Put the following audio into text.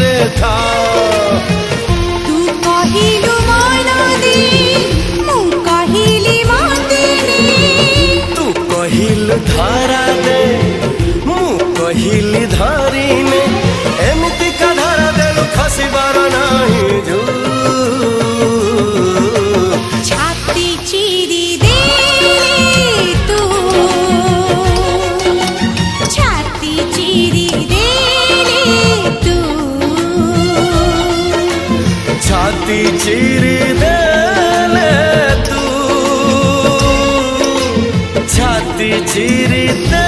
रे था तू कहिलु मनदी मु कहिली मंदिनी तू कहिलु धारा दे मु कहिली धरिने एमिति का धारा देलु खसिबार नाही जो छाती चिरी देले तू छाती चिरी देले तू छाती चिरी देले तू छाती चिरी दे